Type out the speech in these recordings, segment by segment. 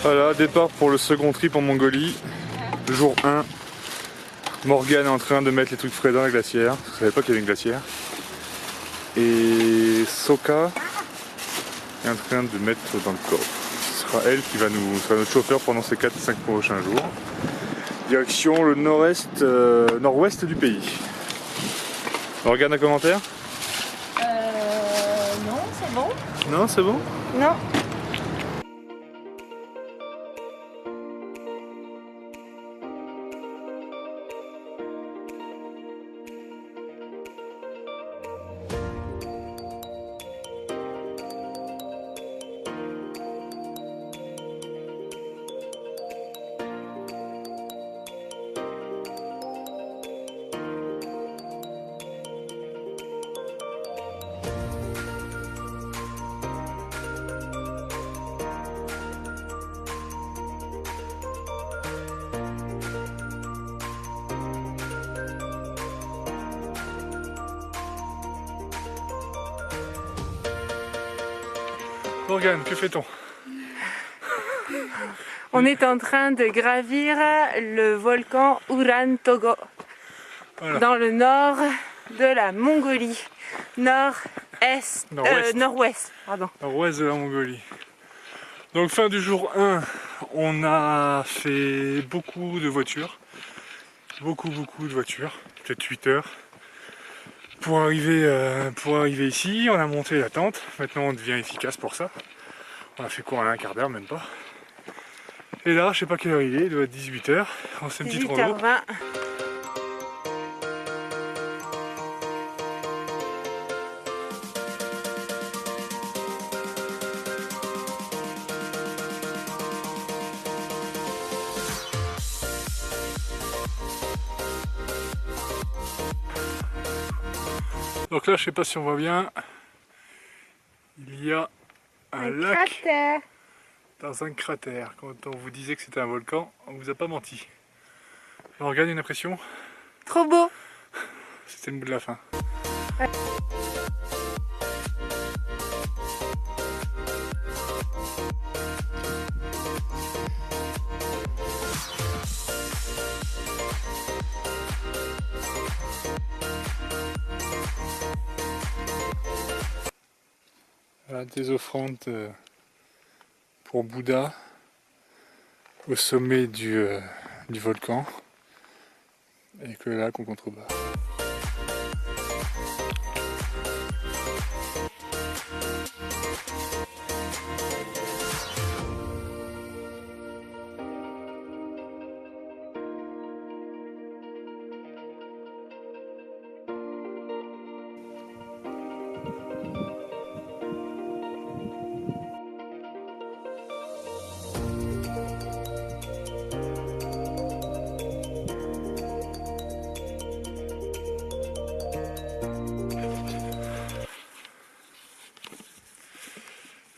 Voilà, départ pour le second trip en Mongolie. Jour 1. Morgane est en train de mettre les trucs frais dans la glacière. Je savais pas qu'il y avait une glacière. Et Soka est en train de mettre dans le coffre. Ce sera elle qui va sera notre chauffeur pendant ces 4-5 prochains jours. Direction le nord-est, nord-ouest du pays. Morgane, un commentaire? Non, c'est bon. Non, c'est bon? Non. Morgane, que fait-on? On est en train de gravir le volcan Uran Togo, Voilà. dans le nord de la Mongolie, nord-est, nord-ouest, pardon. Nord-ouest de la Mongolie. Donc fin du jour 1, on a fait beaucoup de voitures. Beaucoup de voitures, peut-être 8 heures. Pour arriver ici, on a monté la tente. Maintenant on devient efficace pour ça. On a fait quoi en un quart d'heure, même pas. Et là, je sais pas quelle heure il doit être 18 h. On s'est une petite rando. 18h20. Donc là, je sais pas si on voit bien, il y a un lac Cratère. dans un cratère. Quand on vous disait que c'était un volcan, on vous a pas menti. Morgane, une impression? Trop beau. C'était le bout de la fin. Voilà, des offrandes pour Bouddha au sommet du volcan, avec le lac en contrebas.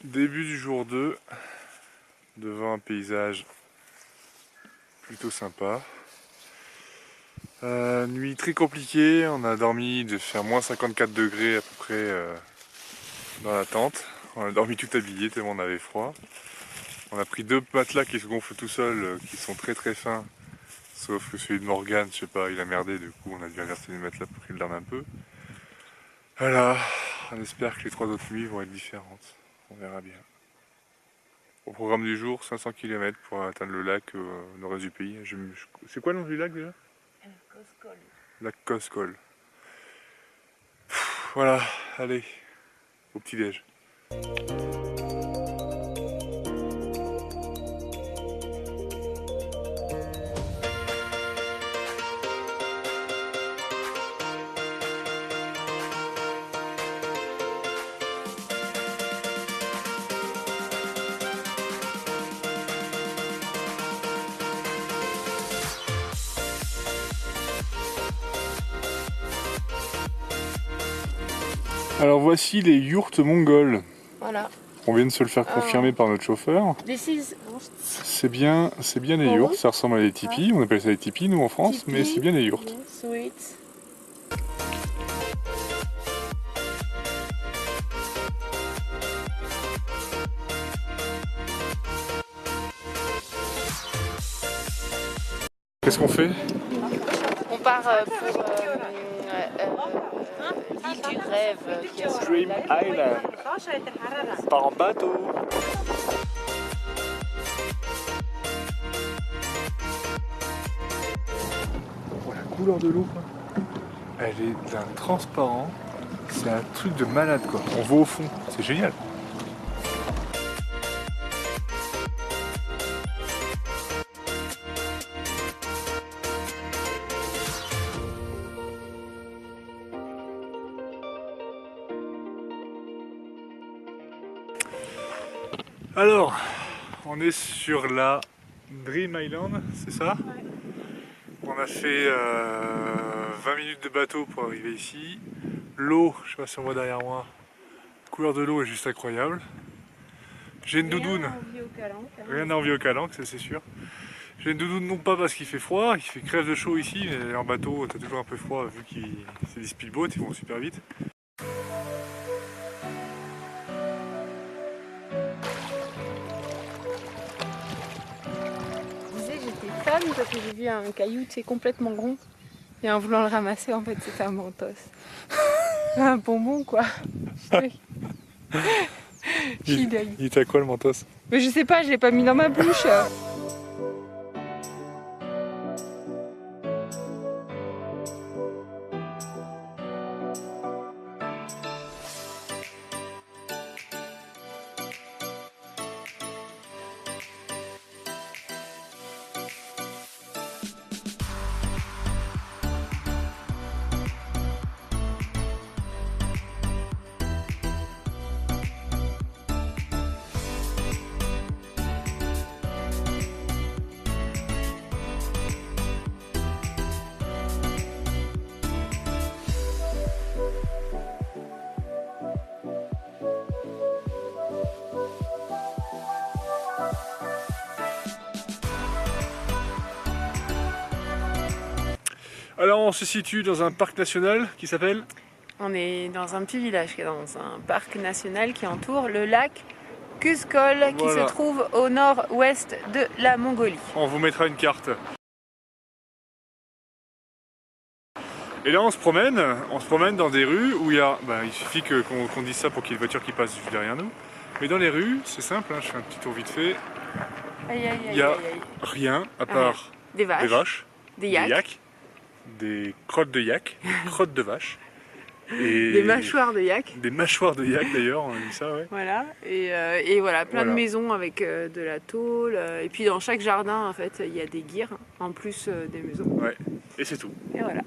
Début du jour 2, devant un paysage plutôt sympa. Nuit très compliquée, on a dormi de faire moins 54 degrés à peu près dans la tente. On a dormi tout habillé tellement on avait froid. On a pris 2 matelas qui se gonflent tout seuls, qui sont très fins. Sauf que celui de Morgane, je sais pas, il a merdé, du coup on a dû inverser les matelas pour qu'il dorme un peu. Voilà, on espère que les 3 autres nuits vont être différentes. On verra bien. Au programme du jour, 500 km pour atteindre le lac au nord-est du pays. C'est quoi le nom du lac déjà? Koskol. Lac Koskol. Voilà, allez, au petit-déj. Alors voici les yourtes mongoles. Voilà. On vient de se le faire confirmer par notre chauffeur. C'est bien des yourtes, ça ressemble à des tipis. On appelle ça des tipis nous en France, mais c'est bien des yourtes. Sweet. Qu'est-ce qu'on fait? On part pour l'île du rêve. Dream Island. On part en bateau. Oh, la couleur de l'eau, quoi. Elle est d'un transparent. C'est un truc de malade, quoi. On voit au fond. C'est génial. Alors, on est sur la Dream Island, c'est ça? Ouais. On a fait 20 minutes de bateau pour arriver ici. L'eau, je sais pas si on voit derrière moi, la couleur de l'eau est juste incroyable. J'ai une doudoune. Rien à envier au Calanque, ça c'est sûr. J'ai une doudoune non pas parce qu'il fait froid, il fait crève de chaud ici, mais en bateau t'as toujours un peu froid vu que c'est des speedboats, ils vont super vite. Parce que j'ai vu un caillou complètement rond et en voulant le ramasser en fait c'était un mentos. Un bonbon quoi. Il était à quoi le mentos? Mais je sais pas, je l'ai pas mis dans ma bouche. Alors on se situe dans un parc national qui s'appelle? On est dans un petit village qui est dans un parc national qui entoure le lac Kuzkol qui se trouve au nord-ouest de la Mongolie. On vous mettra une carte. Et là on se promène dans des rues où il y a, il suffit qu'on dise ça pour qu'il y ait une voiture qui passe juste derrière nous. Mais dans les rues, c'est simple, hein, je fais un petit tour vite fait. Il n'y a rien à part des vaches, des yaks, des crottes de yak, des crottes de vaches. Et des mâchoires de yak. Des mâchoires de yak d'ailleurs, on a dit ça, ouais. Voilà, et voilà, plein de maisons avec de la tôle. Et puis dans chaque jardin, en fait, il y a des guirs, en plus des maisons. Ouais, et c'est tout. Et voilà.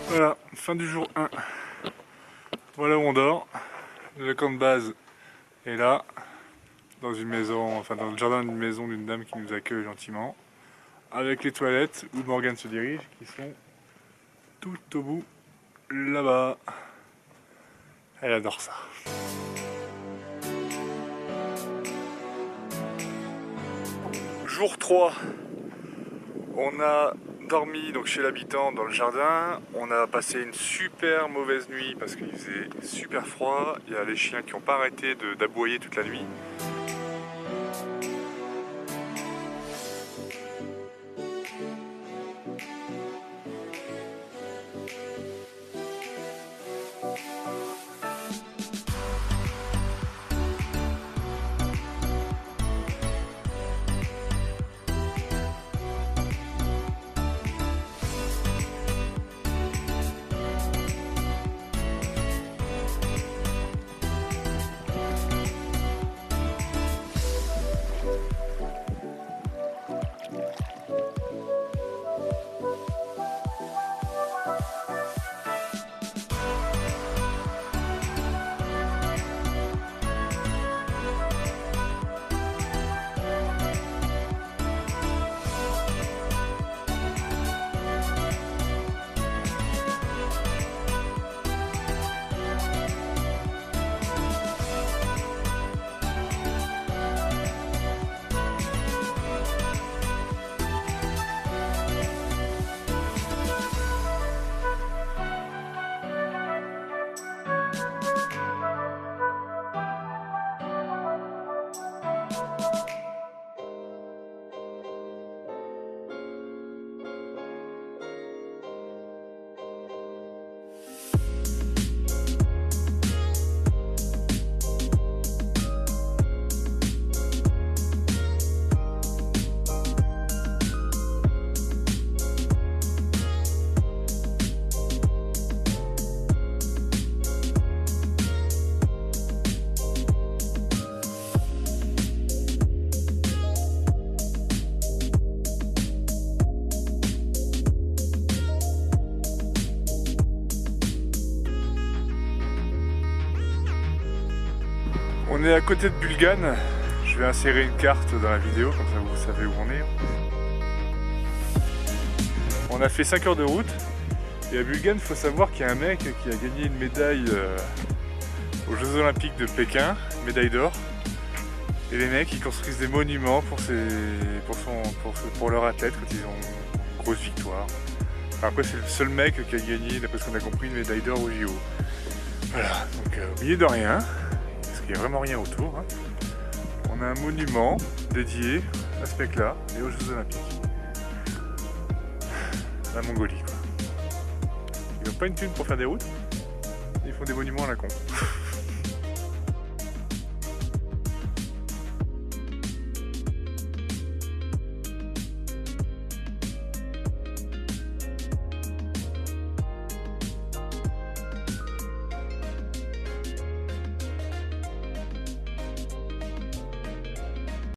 Voilà, fin du jour 1. Voilà où on dort. Le camp de base est là, dans une maison, enfin dans le jardin d'une maison d'une dame qui nous accueille gentiment, avec les toilettes où Morgane se dirige, qui sont tout au bout là-bas. Elle adore ça. Jour 3. On a dormi donc chez l'habitant dans le jardin. On a passé une super mauvaise nuit parce qu'il faisait super froid. Il y a les chiens qui n'ont pas arrêté d'aboyer toute la nuit. On est à côté de Bulgane. Je vais insérer une carte dans la vidéo, comme ça vous savez où on est. On a fait 5 heures de route. Et à Bulgane, il faut savoir qu'il y a un mec qui a gagné une médaille aux Jeux Olympiques de Pékin, médaille d'or. Et les mecs, ils construisent des monuments pour leurs athlètes quand ils ont une grosse victoire. Enfin, après, c'est le seul mec qui a gagné, d'après ce qu'on a compris, une médaille d'or au JO. Voilà, donc au milieu de rien, parce qu'il n'y a vraiment rien autour, hein, on a un monument dédié à ce mec-là et aux Jeux Olympiques. La Mongolie, quoi. Ils n'ont pas une thune pour faire des routes, ils font des monuments à la con.